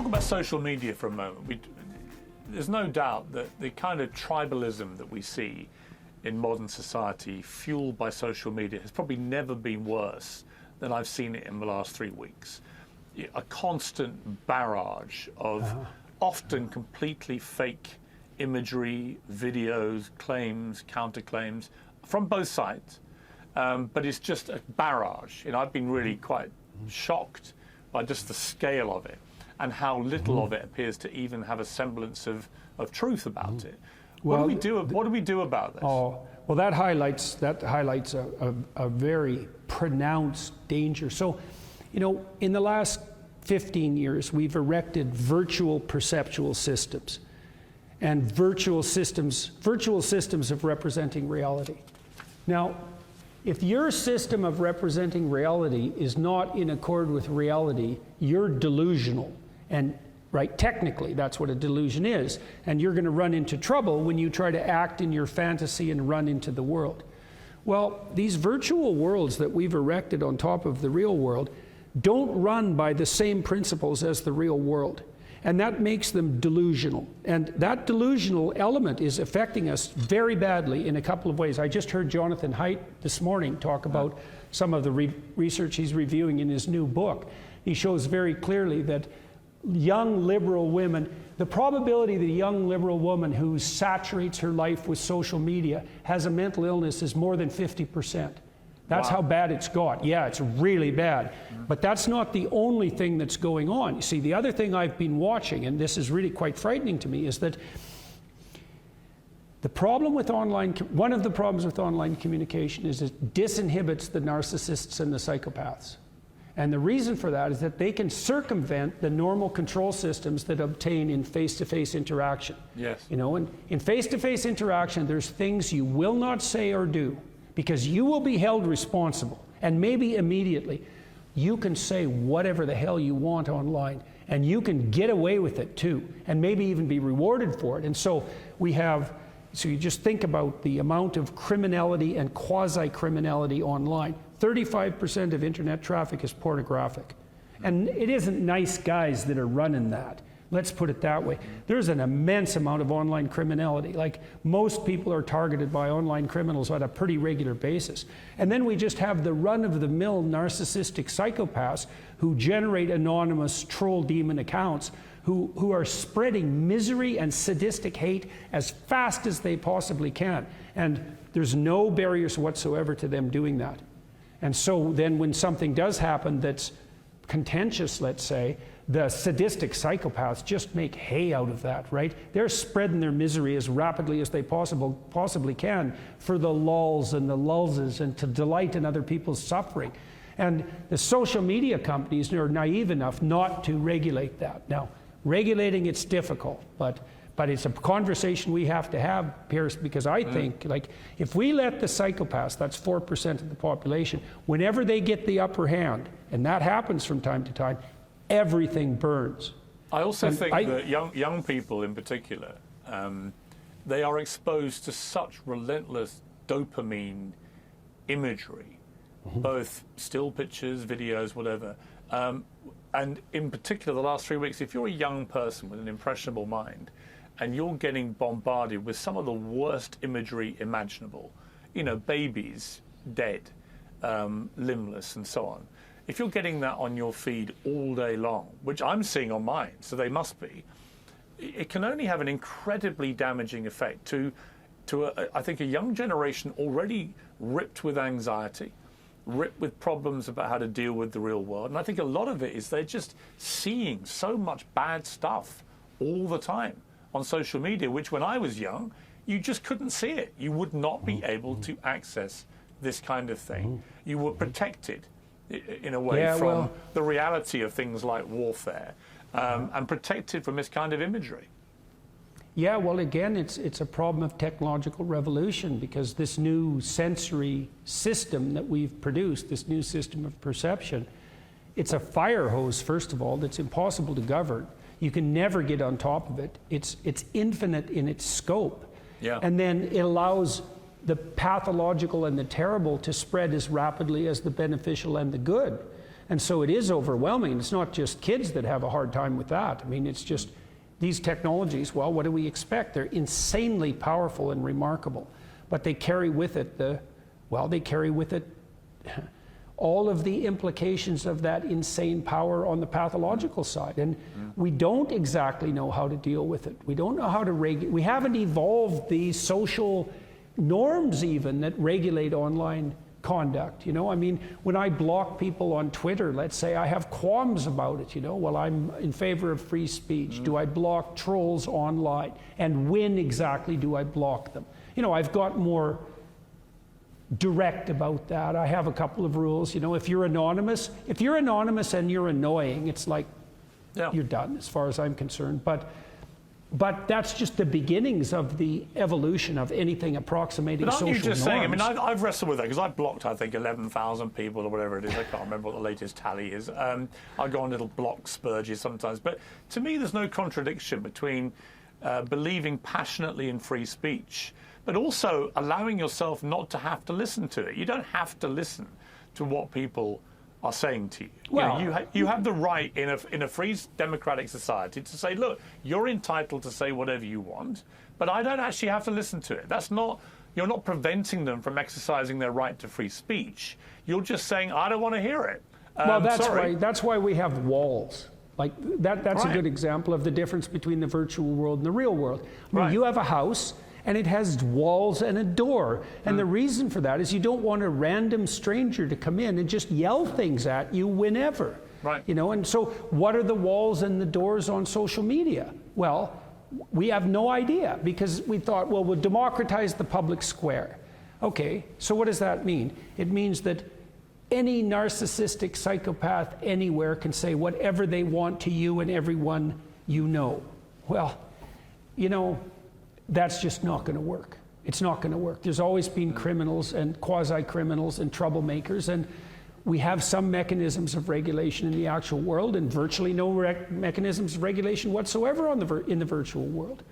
talk about social media for a moment. There's no doubt that the kind of tribalism that we see in modern society, fueled by social media, has probably never been worse than I've seen it in the last 3 weeks. A constant barrage of often completely fake imagery, videos, claims, counterclaims from both sides. But it's just a barrage. You know, I've been really quite shocked by just the scale of it and how little of it appears to even have a semblance of truth about it. What do we do about this? Oh, well, that highlights a very pronounced danger. So, you know, in the last 15 years, we've erected virtual perceptual systems and virtual systems of representing reality. Now, if your system of representing reality is not in accord with reality, you're delusional. And right, technically, that's what a delusion is. And you're going to run into trouble when you try to act in your fantasy and run into the world. Well, these virtual worlds that we've erected on top of the real world don't run by the same principles as the real world. And that makes them delusional. And that delusional element is affecting us very badly in a couple of ways. I just heard Jonathan Haidt this morning talk about some of the research he's reviewing in his new book. He shows very clearly that young liberal women, the probability that a young liberal woman who saturates her life with social media has a mental illness is more than 50%. That's how bad it's got. Yeah, it's really bad. But that's not the only thing that's going on. You see, the other thing I've been watching, and this is really quite frightening to me, is that the problem with one of the problems with online communication is it disinhibits the narcissists and the psychopaths. And the reason for that is that they can circumvent the normal control systems that obtain in face-to-face interaction. Yes. You know, and in face-to-face interaction, there's things you will not say or do, because you will be held responsible, and maybe immediately. You can say whatever the hell you want online, and you can get away with it too, and maybe even be rewarded for it. And so you just think about the amount of criminality and quasi-criminality online. 35% of internet traffic is pornographic. And it isn't nice guys that are running that. Let's put it that way. There's an immense amount of online criminality. Like, most people are targeted by online criminals on a pretty regular basis. And then we just have the run-of-the-mill narcissistic psychopaths who generate anonymous troll demon accounts who are spreading misery and sadistic hate as fast as they possibly can. And there's no barriers whatsoever to them doing that. And so then when something does happen that's contentious, let's say, the sadistic psychopaths just make hay out of that, right? They're spreading their misery as rapidly as they possibly can for the lulls and the lulzes and to delight in other people's suffering. And the social media companies are naive enough not to regulate that. Now, regulating it's difficult, but it's a conversation we have to have, Pierce, because I think, like, if we let the psychopaths, that's 4% of the population, whenever they get the upper hand, and that happens from time to time, everything burns. I also think that young people in particular, they are exposed to such relentless dopamine imagery, both still pictures, videos, whatever. And in particular, the last 3 weeks, if you're a young person with an impressionable mind, and you're getting bombarded with some of the worst imagery imaginable, you know, babies dead, limbless, and so on. If you're getting that on your feed all day long, which I'm seeing on mine, so they must be, it can only have an incredibly damaging effect to I think, a young generation already ripped with anxiety, ripped with problems about how to deal with the real world. And I think a lot of it is they're just seeing so much bad stuff all the time on social media, which when I was young, you just couldn't see it. You would not be able to access this kind of thing. You were protected in a way from the reality of things like warfare, and protected from this kind of imagery. Yeah, well, again, it's a problem of technological revolution, because this new sensory system that we've produced, this new system of perception, it's a fire hose, first of all, that's impossible to govern. You can never get on top of it. It's infinite in its scope. Yeah. And then it allows the pathological and the terrible to spread as rapidly as the beneficial and the good. And so it is overwhelming. It's not just kids that have a hard time with that. I mean, it's just these technologies, well, what do we expect? They're insanely powerful and remarkable, but they carry with it all of the implications of that insane power on the pathological side. And we don't exactly know how to deal with it. We don't know how to regulate. We haven't evolved the social norms even that regulate online conduct. You know, I mean, when I block people on Twitter, let's say, I have qualms about it, you know. Well, I'm in favor of free speech. Do I block trolls online? And when exactly do I block them? You know, I've got more direct about that. I have a couple of rules. You know, if you're anonymous and you're annoying, it's like, you're done as far as I'm concerned. But that's just the beginnings of the evolution of anything approximating social norms. But aren't you just saying, I mean, I've wrestled with that because I've blocked, I think, 11,000 people or whatever it is. I can't remember what the latest tally is. I go on little block spurges sometimes. But to me, there's no contradiction between believing passionately in free speech, but also allowing yourself not to have to listen to it. You don't have to listen to what people are saying to you. Well, you have the right in a free democratic society to say, look, you're entitled to say whatever you want, but I don't actually have to listen to it. You're not preventing them from exercising their right to free speech. You're just saying, I don't want to hear it. Well, that's why we have walls. Like that's a good example of the difference between the virtual world and the real world. I mean, you have a house and it has walls and a door. And the reason for that is you don't want a random stranger to come in and just yell things at you whenever. Right. You know, and so what are the walls and the doors on social media? Well, we have no idea because we thought, well, we'll democratize the public square. Okay, so what does that mean? It means that any narcissistic psychopath anywhere can say whatever they want to you and everyone you know. Well, you know, that's just not going to work. It's not going to work. There's always been criminals and quasi-criminals and troublemakers, and we have some mechanisms of regulation in the actual world and virtually no mechanisms of regulation whatsoever in the virtual world.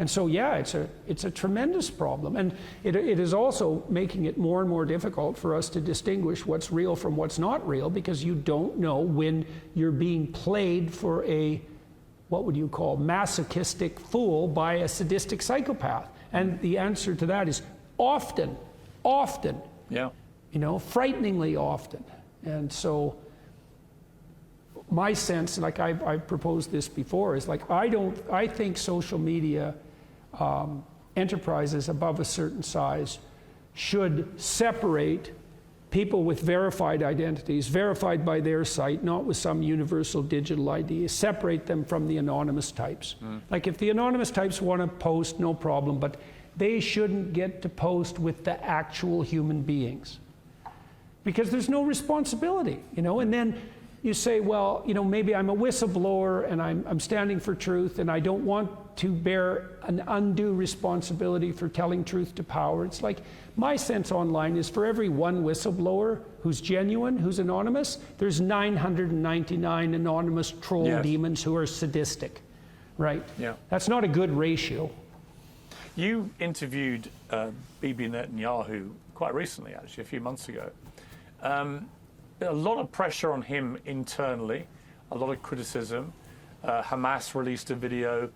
And so, yeah, it's a tremendous problem. And it is also making it more and more difficult for us to distinguish what's real from what's not real, because you don't know when you're being played for a, what would you call, masochistic fool by a sadistic psychopath. And the answer to that is often. Yeah. You know, frighteningly often. And so my sense, like I've proposed this before, is like I think social media enterprises above a certain size should separate people with verified identities, verified by their site, not with some universal digital ID, separate them from the anonymous types. Like if the anonymous types want to post, no problem, but they shouldn't get to post with the actual human beings. Because there's no responsibility, you know, and then you say, well, you know, maybe I'm a whistleblower and I'm standing for truth and I don't want to bear an undue responsibility for telling truth to power. It's like, my sense online is for every one whistleblower who's genuine, who's anonymous, there's 999 anonymous troll demons who are sadistic, right? Yeah. That's not a good ratio. You interviewed Bibi Netanyahu quite recently, actually, a few months ago. A lot of pressure on him internally, a lot of criticism. Hamas released a video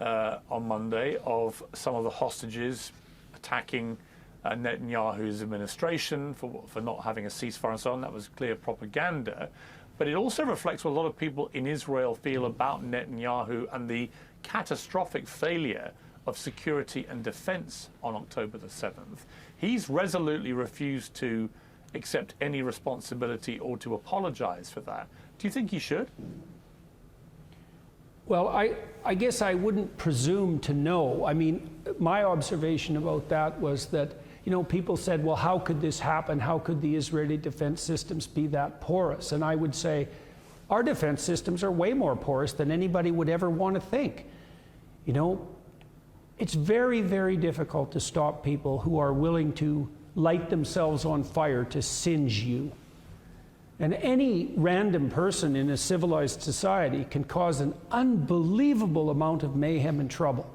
on Monday of some of the hostages attacking Netanyahu's administration for not having a ceasefire and so on. That was clear propaganda. But it also reflects what a lot of people in Israel feel about Netanyahu and the catastrophic failure of security and defense on October the 7th. He's resolutely refused to accept any responsibility or to apologize for that. Do you think he should? Well, I guess I wouldn't presume to know. I mean, my observation about that was that, you know, people said, well, how could this happen? How could the Israeli defense systems be that porous? And I would say, our defense systems are way more porous than anybody would ever want to think. You know, it's very, very difficult to stop people who are willing to light themselves on fire to singe you. And any random person in a civilized society can cause an unbelievable amount of mayhem and trouble.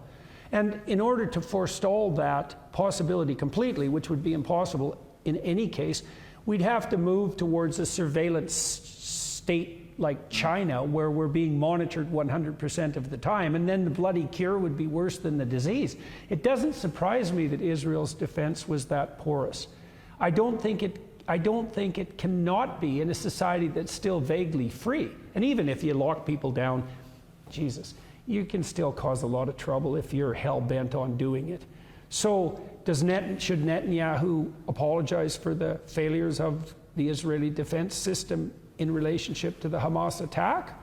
And in order to forestall that possibility completely, which would be impossible in any case, we'd have to move towards a surveillance state like China, where we're being monitored 100% of the time, and then the bloody cure would be worse than the disease. It doesn't surprise me that Israel's defense was that porous. I don't think it cannot be in a society that's still vaguely free. And even if you lock people down, Jesus, you can still cause a lot of trouble if you're hell-bent on doing it. So should Netanyahu apologize for the failures of the Israeli defense system in relationship to the Hamas attack?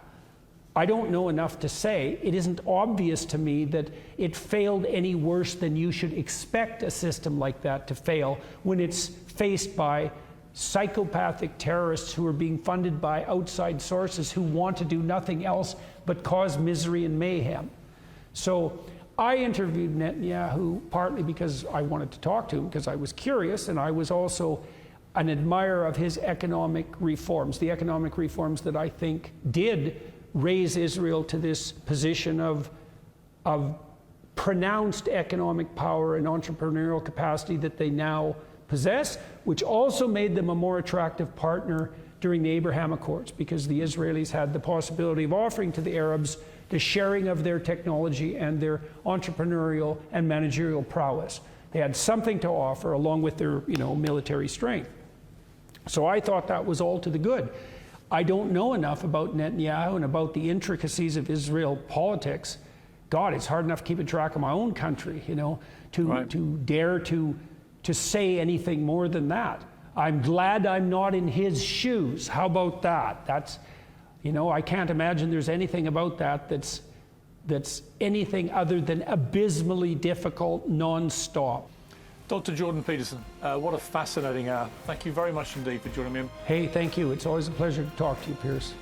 I don't know enough to say. It isn't obvious to me that it failed any worse than you should expect a system like that to fail when it's faced by psychopathic terrorists who are being funded by outside sources who want to do nothing else but cause misery and mayhem. So I interviewed Netanyahu partly because I wanted to talk to him, because I was curious, and I was also an admirer of his economic reforms, the economic reforms that I think did raise Israel to this position of pronounced economic power and entrepreneurial capacity that they now possess, which also made them a more attractive partner during the Abraham Accords, because the Israelis had the possibility of offering to the Arabs the sharing of their technology and their entrepreneurial and managerial prowess. They had something to offer along with their, military strength. So I thought that was all to the good. I don't know enough about Netanyahu and about the intricacies of Israel politics. God, it's hard enough keeping track of my own country, to dare to say anything more than that. I'm glad I'm not in his shoes. How about that? That's, I can't imagine there's anything about that that's anything other than abysmally difficult, non-stop. Dr. Jordan Peterson, what a fascinating hour. Thank you very much indeed for joining me. Hey, thank you. It's always a pleasure to talk to you, Pierce.